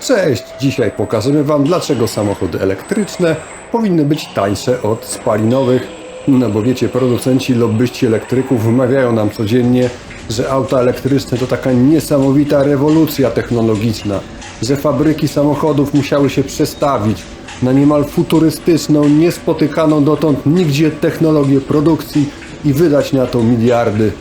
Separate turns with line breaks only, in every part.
Cześć! Dzisiaj pokażemy Wam, dlaczego samochody elektryczne powinny być tańsze od spalinowych. No bo wiecie, producenci, lobbyści elektryków wmawiają nam codziennie, że auta elektryczne to taka niesamowita rewolucja technologiczna, że fabryki samochodów musiały się przestawić na niemal futurystyczną, niespotykaną dotąd nigdzie technologię produkcji i wydać na to miliardy.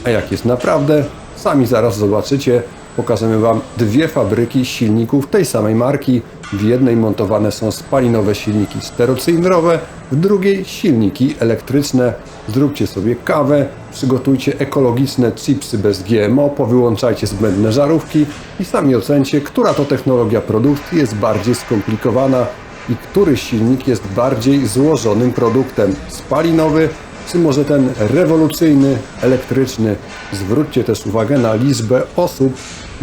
A jak jest naprawdę? Sami zaraz zobaczycie. Pokażemy Wam dwie fabryki silników tej samej marki. W jednej montowane są spalinowe silniki sterocylindrowe, w drugiej silniki elektryczne. Zróbcie sobie kawę, przygotujcie ekologiczne chipsy bez GMO, powyłączajcie zbędne żarówki i sami ocencie, która to technologia produkcji jest bardziej skomplikowana i który silnik jest bardziej złożonym produktem, spalinowy czy może ten rewolucyjny, elektryczny. Zwróćcie też uwagę na liczbę osób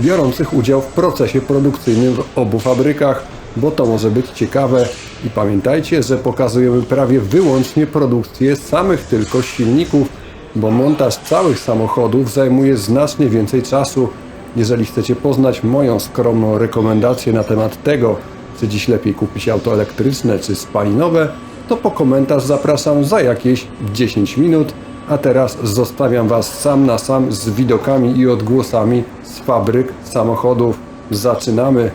biorących udział w procesie produkcyjnym w obu fabrykach, bo to może być ciekawe. I pamiętajcie, że pokazujemy prawie wyłącznie produkcję samych tylko silników, bo montaż całych samochodów zajmuje znacznie więcej czasu. Jeżeli chcecie poznać moją skromną rekomendację na temat tego, czy dziś lepiej kupić auto elektryczne czy spalinowe, to po komentarz zapraszam za jakieś 10 minut, a teraz zostawiam Was sam na sam z widokami i odgłosami z fabryk samochodów. Zaczynamy!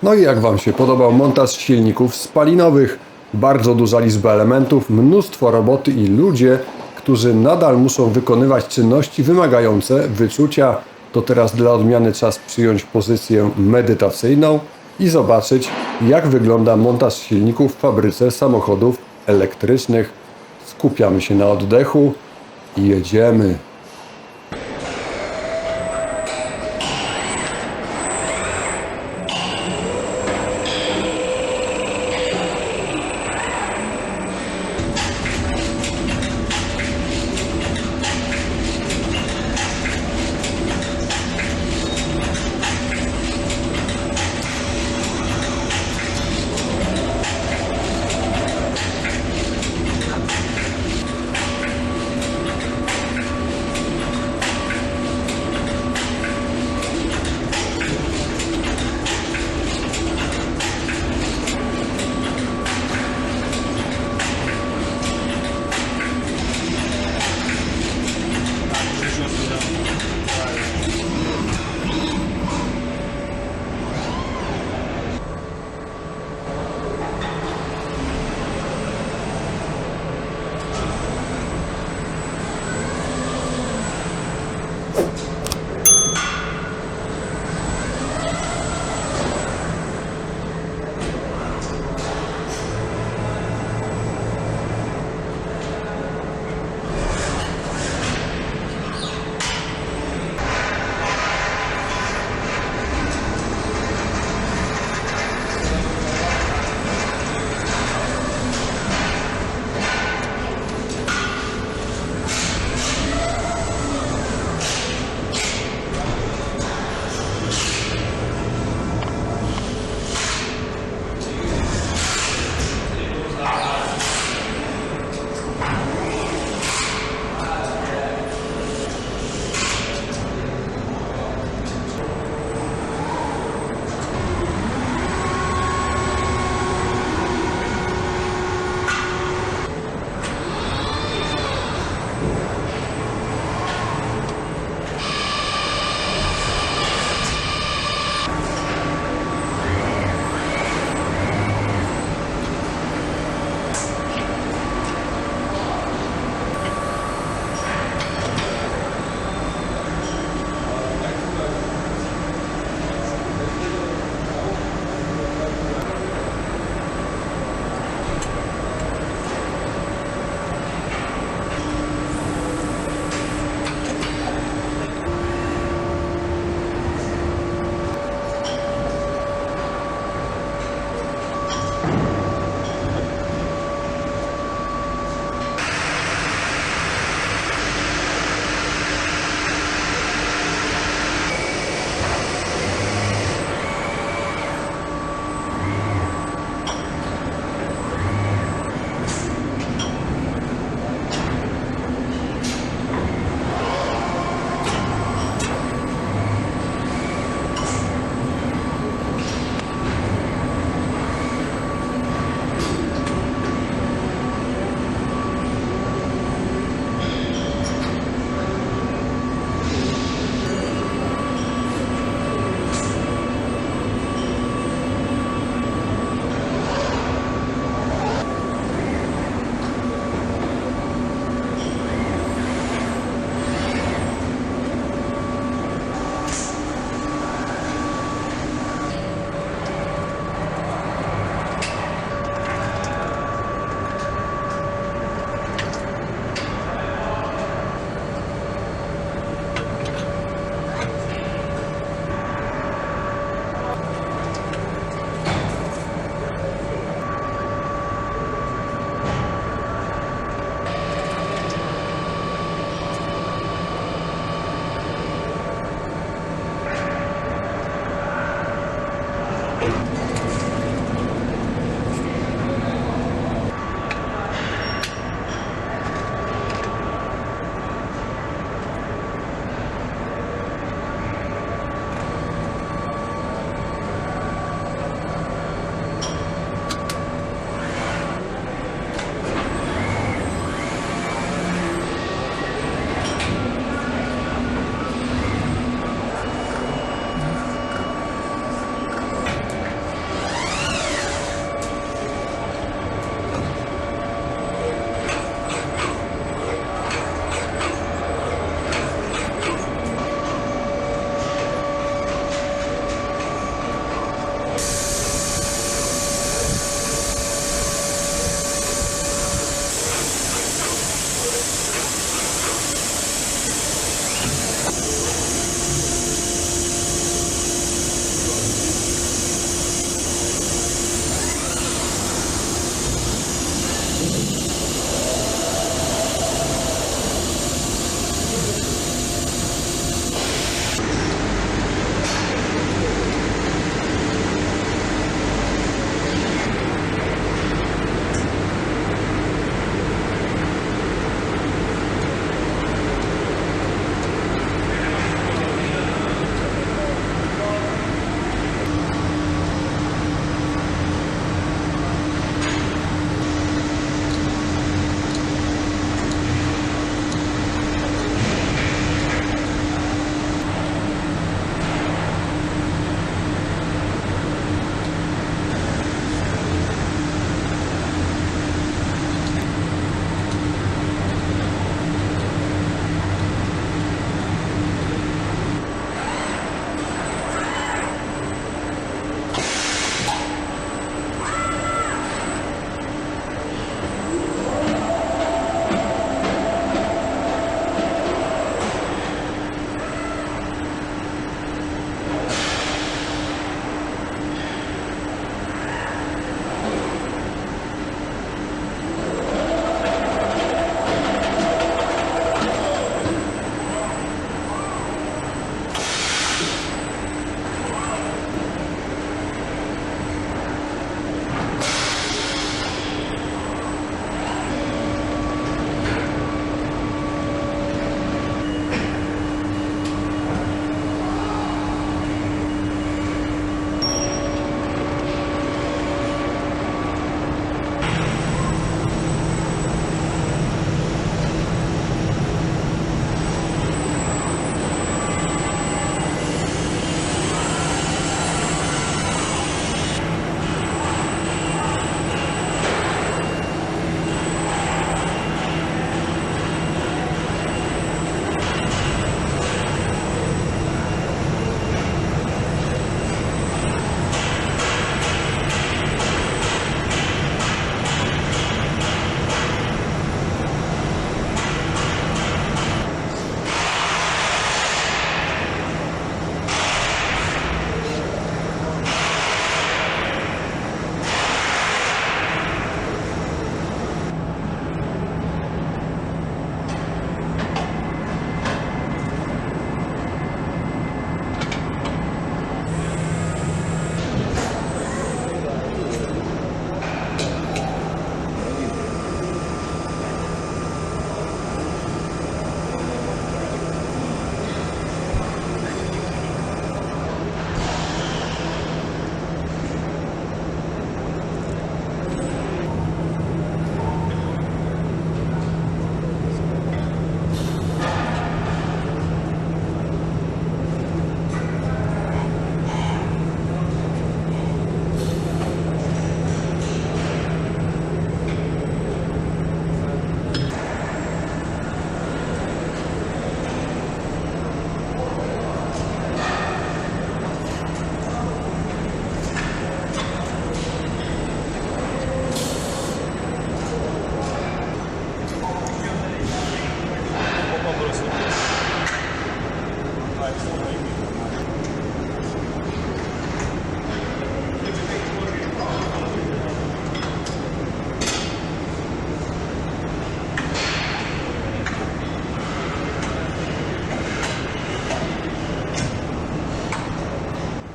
No i jak Wam się podobał montaż silników spalinowych? Bardzo duża liczba elementów, mnóstwo roboty i ludzie, którzy nadal muszą wykonywać czynności wymagające wyczucia. To teraz dla odmiany czas przyjąć pozycję medytacyjną i zobaczyć, jak wygląda montaż silników w fabryce samochodów elektrycznych. Skupiamy się na oddechu i jedziemy.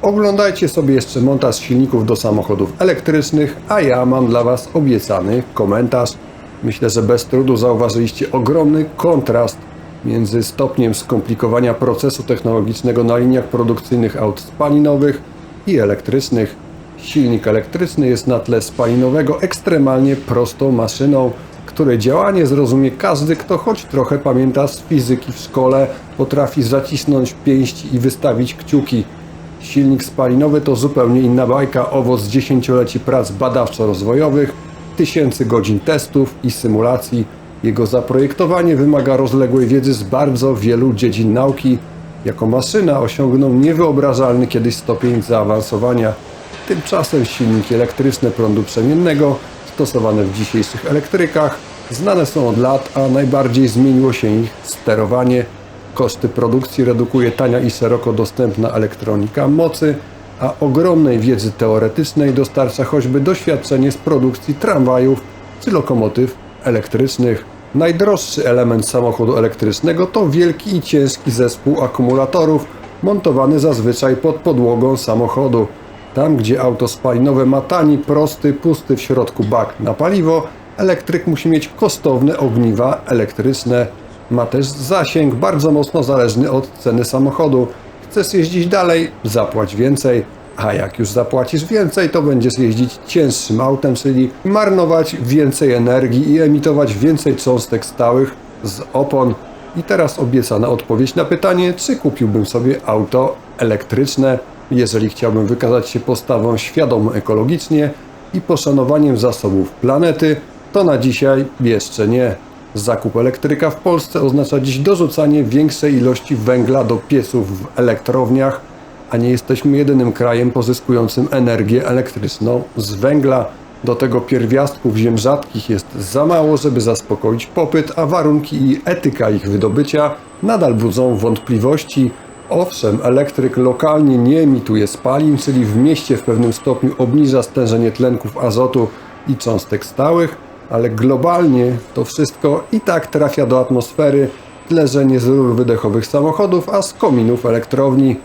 Oglądajcie sobie jeszcze montaż silników do samochodów elektrycznych, a ja mam dla Was obiecany komentarz. Myślę, że bez trudu zauważyliście ogromny kontrast między stopniem skomplikowania procesu technologicznego na liniach produkcyjnych aut spalinowych i elektrycznych. Silnik elektryczny jest na tle spalinowego ekstremalnie prostą maszyną, której działanie zrozumie każdy, kto choć trochę pamięta z fizyki w szkole, potrafi zacisnąć pięści i wystawić kciuki. Silnik spalinowy to zupełnie inna bajka, owoc dziesięcioleci prac badawczo-rozwojowych, tysięcy godzin testów i symulacji. Jego zaprojektowanie wymaga rozległej wiedzy z bardzo wielu dziedzin nauki. Jako maszyna osiągnął niewyobrażalny kiedyś stopień zaawansowania. Tymczasem silniki elektryczne prądu przemiennego, stosowane w dzisiejszych elektrykach, znane są od lat, a najbardziej zmieniło się ich sterowanie. Koszty produkcji redukuje tania i szeroko dostępna elektronika mocy, a ogromnej wiedzy teoretycznej dostarcza choćby doświadczenie z produkcji tramwajów czy lokomotyw elektrycznych. Najdroższy element samochodu elektrycznego to wielki i ciężki zespół akumulatorów, montowany zazwyczaj pod podłogą samochodu. Tam, gdzie auto spalinowe ma tani, prosty, pusty w środku bak na paliwo, elektryk musi mieć kosztowne ogniwa elektryczne. Ma też zasięg bardzo mocno zależny od ceny samochodu. Chcesz jeździć dalej? Zapłać więcej. A jak już zapłacisz więcej, to będziesz jeździć cięższym autem, czyli marnować więcej energii i emitować więcej cząstek stałych z opon. I teraz obiecana odpowiedź na pytanie, czy kupiłbym sobie auto elektryczne, jeżeli chciałbym wykazać się postawą świadomą ekologicznie i poszanowaniem zasobów planety, to na dzisiaj jeszcze nie. Zakup elektryka w Polsce oznacza dziś dorzucanie większej ilości węgla do pieców w elektrowniach, a nie jesteśmy jedynym krajem pozyskującym energię elektryczną z węgla. Do tego pierwiastków ziem rzadkich jest za mało, żeby zaspokoić popyt, a warunki i etyka ich wydobycia nadal budzą wątpliwości. Owszem, elektryk lokalnie nie emituje spalin, czyli w mieście w pewnym stopniu obniża stężenie tlenków azotu i cząstek stałych, ale globalnie to wszystko i tak trafia do atmosfery, tyle że nie z rur wydechowych samochodów, a z kominów elektrowni.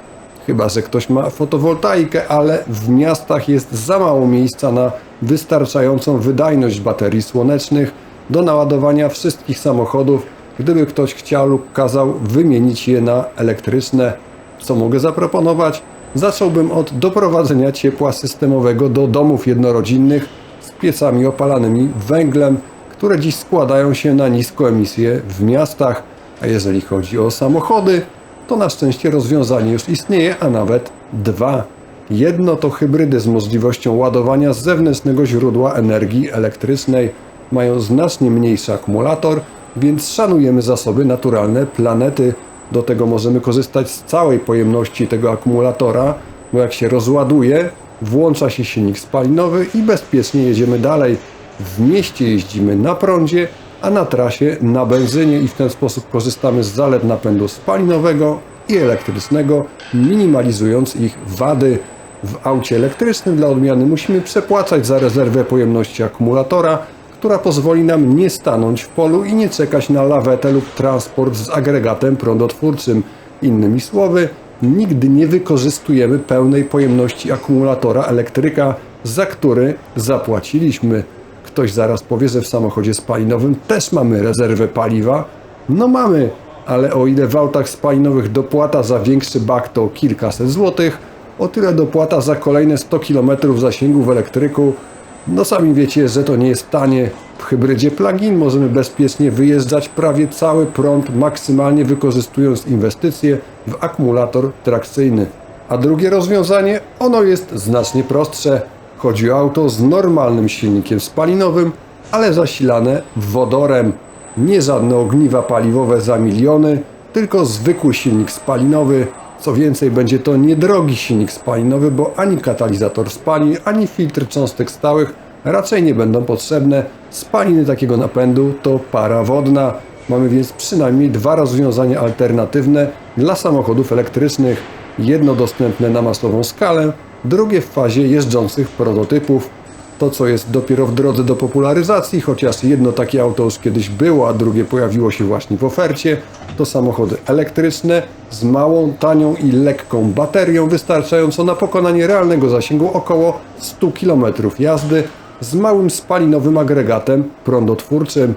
Chyba że ktoś ma fotowoltaikę, ale w miastach jest za mało miejsca na wystarczającą wydajność baterii słonecznych do naładowania wszystkich samochodów, gdyby ktoś chciał lub kazał wymienić je na elektryczne. Co mogę zaproponować? Zacząłbym od doprowadzenia ciepła systemowego do domów jednorodzinnych z piecami opalanymi węglem, które dziś składają się na niską emisję w miastach. A jeżeli chodzi o samochody, to na szczęście rozwiązanie już istnieje, a nawet dwa. Jedno to hybrydy z możliwością ładowania z zewnętrznego źródła energii elektrycznej. Mają znacznie mniejszy akumulator, więc szanujemy zasoby naturalne planety. Do tego możemy korzystać z całej pojemności tego akumulatora, bo jak się rozładuje, włącza się silnik spalinowy i bezpiecznie jedziemy dalej. W mieście jeździmy na prądzie, a na trasie na benzynie i w ten sposób korzystamy z zalet napędu spalinowego i elektrycznego, minimalizując ich wady. W aucie elektrycznym dla odmiany musimy przepłacać za rezerwę pojemności akumulatora, która pozwoli nam nie stanąć w polu i nie czekać na lawetę lub transport z agregatem prądotwórczym. Innymi słowy, nigdy nie wykorzystujemy pełnej pojemności akumulatora elektryka, za który zapłaciliśmy. Ktoś zaraz powie, że w samochodzie spalinowym też mamy rezerwę paliwa. No mamy, ale o ile w autach spalinowych dopłata za większy bak to kilkaset złotych, o tyle dopłata za kolejne 100 km zasięgu w elektryku. No sami wiecie, że to nie jest tanie. W hybrydzie plug-in możemy bezpiecznie wyjeżdżać prawie cały prąd, maksymalnie wykorzystując inwestycje w akumulator trakcyjny. A drugie rozwiązanie, ono jest znacznie prostsze. Chodzi o auto z normalnym silnikiem spalinowym, ale zasilane wodorem. Nie żadne ogniwa paliwowe za miliony, tylko zwykły silnik spalinowy. Co więcej, będzie to niedrogi silnik spalinowy, bo ani katalizator spalin, ani filtr cząstek stałych raczej nie będą potrzebne. Spaliny takiego napędu to para wodna. Mamy więc przynajmniej dwa rozwiązania alternatywne dla samochodów elektrycznych. Jedno dostępne na masową skalę, drugie w fazie jeżdżących prototypów. To, co jest dopiero w drodze do popularyzacji, chociaż jedno takie auto już kiedyś było, a drugie pojawiło się właśnie w ofercie, to samochody elektryczne z małą, tanią i lekką baterią wystarczającą na pokonanie realnego zasięgu około 100 km jazdy z małym spalinowym agregatem prądotwórczym.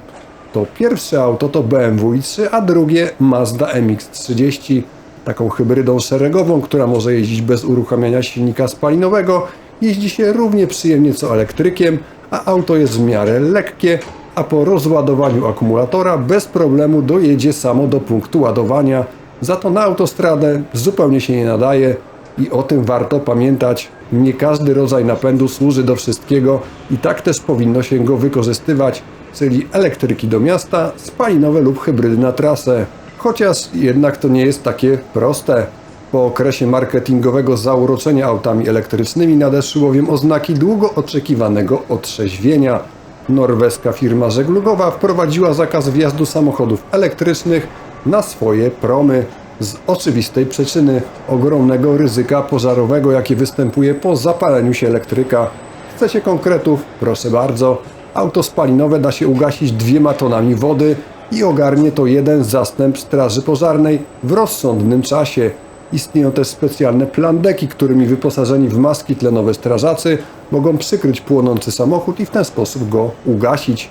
To pierwsze auto to BMW i3, a drugie Mazda MX-30, taką hybrydą szeregową, która może jeździć bez uruchamiania silnika spalinowego. Jeździ się równie przyjemnie co elektrykiem, a auto jest w miarę lekkie, a po rozładowaniu akumulatora bez problemu dojedzie samo do punktu ładowania. Za to na autostradę zupełnie się nie nadaje i o tym warto pamiętać. Nie każdy rodzaj napędu służy do wszystkiego i tak też powinno się go wykorzystywać, czyli elektryki do miasta, spalinowe lub hybrydy na trasę. Chociaż jednak to nie jest takie proste. Po okresie marketingowego zauroczenia autami elektrycznymi nadeszły bowiem oznaki długo oczekiwanego otrzeźwienia. Norweska firma żeglugowa wprowadziła zakaz wjazdu samochodów elektrycznych na swoje promy. Z oczywistej przyczyny ogromnego ryzyka pożarowego, jakie występuje po zapaleniu się elektryka. Chcecie konkretów? Proszę bardzo. Auto spalinowe da się ugasić 2 tonami wody i ogarnie to jeden zastęp straży pożarnej w rozsądnym czasie. Istnieją też specjalne plandeki, którymi wyposażeni w maski tlenowe strażacy mogą przykryć płonący samochód i w ten sposób go ugasić.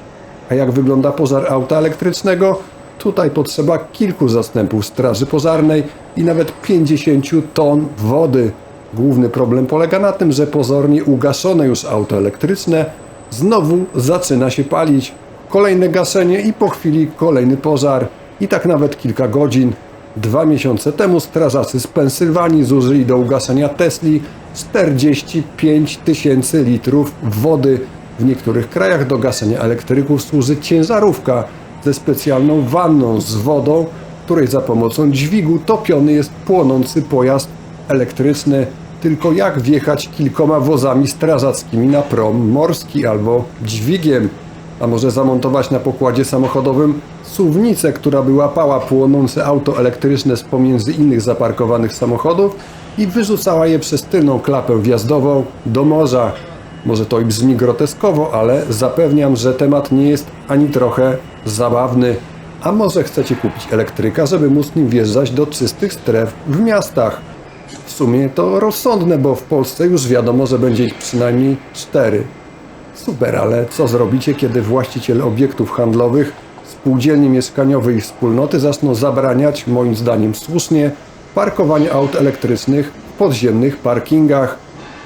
A jak wygląda pożar auta elektrycznego? Tutaj potrzeba kilku zastępów straży pożarnej i nawet 50 ton wody. Główny problem polega na tym, że pozornie ugaszone już auto elektryczne znowu zaczyna się palić. Kolejne gaszenie i po chwili kolejny pożar. I tak nawet kilka godzin. 2 miesiące temu strażacy z Pensylwanii zużyli do ugaszenia Tesli 45 000 litrów wody. W niektórych krajach do gaszenia elektryków służy ciężarówka ze specjalną wanną z wodą, której za pomocą dźwigu topiony jest płonący pojazd elektryczny. Tylko jak wjechać kilkoma wozami strażackimi na prom morski albo dźwigiem? A może zamontować na pokładzie samochodowym suwnicę, która by łapała płonące auto elektryczne z pomiędzy innych zaparkowanych samochodów i wyrzucała je przez tylną klapę wjazdową do morza. Może to i brzmi groteskowo, ale zapewniam, że temat nie jest ani trochę zabawny. A może chcecie kupić elektryka, żeby móc nim wjeżdżać do czystych stref w miastach? W sumie to rozsądne, bo w Polsce już wiadomo, że będzie ich przynajmniej 4. Super, ale co zrobicie, kiedy właściciele obiektów handlowych, spółdzielnie mieszkaniowe i wspólnoty zaczną zabraniać, moim zdaniem słusznie, parkowania aut elektrycznych w podziemnych parkingach?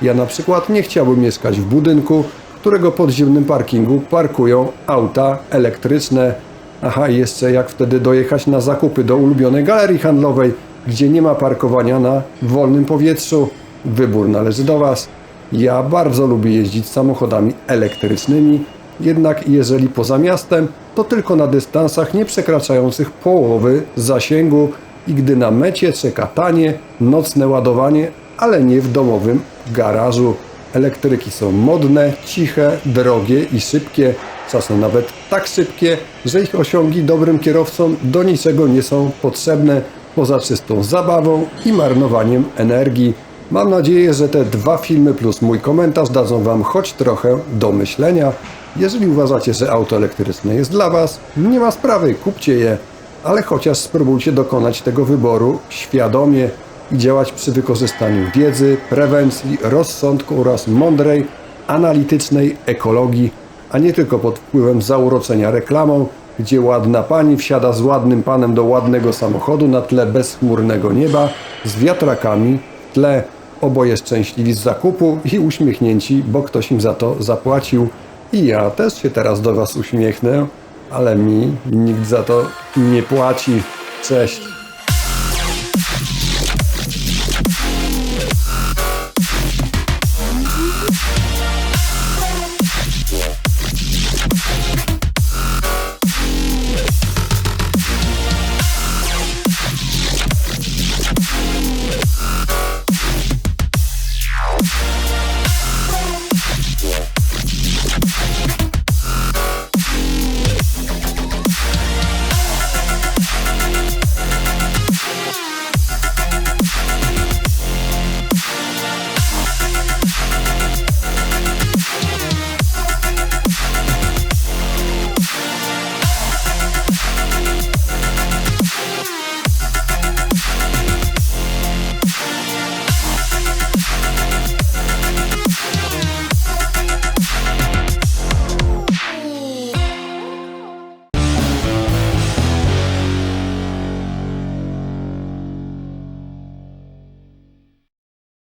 Ja na przykład nie chciałbym mieszkać w budynku, którego podziemnym parkingu parkują auta elektryczne. Aha, i jeszcze jak wtedy dojechać na zakupy do ulubionej galerii handlowej, gdzie nie ma parkowania na wolnym powietrzu? Wybór należy do Was. Ja bardzo lubię jeździć samochodami elektrycznymi, jednak jeżeli poza miastem, to tylko na dystansach nie przekraczających połowy zasięgu i gdy na mecie czeka tanie, nocne ładowanie, ale nie w domowym garażu. Elektryki są modne, ciche, drogie i szybkie, czasem nawet tak szybkie, że ich osiągi dobrym kierowcom do niczego nie są potrzebne, poza czystą zabawą i marnowaniem energii. Mam nadzieję, że te 2 filmy plus mój komentarz dadzą Wam choć trochę do myślenia. Jeżeli uważacie, że auto elektryczne jest dla Was, nie ma sprawy, kupcie je, ale chociaż spróbujcie dokonać tego wyboru świadomie i działać przy wykorzystaniu wiedzy, prewencji, rozsądku oraz mądrej, analitycznej ekologii, a nie tylko pod wpływem zauroczenia reklamą, gdzie ładna pani wsiada z ładnym panem do ładnego samochodu na tle bezchmurnego nieba z wiatrakami w tle. Oboje szczęśliwi z zakupu i uśmiechnięci, bo ktoś im za to zapłacił. I ja też się teraz do Was uśmiechnę, ale mi nikt za to nie płaci. Cześć!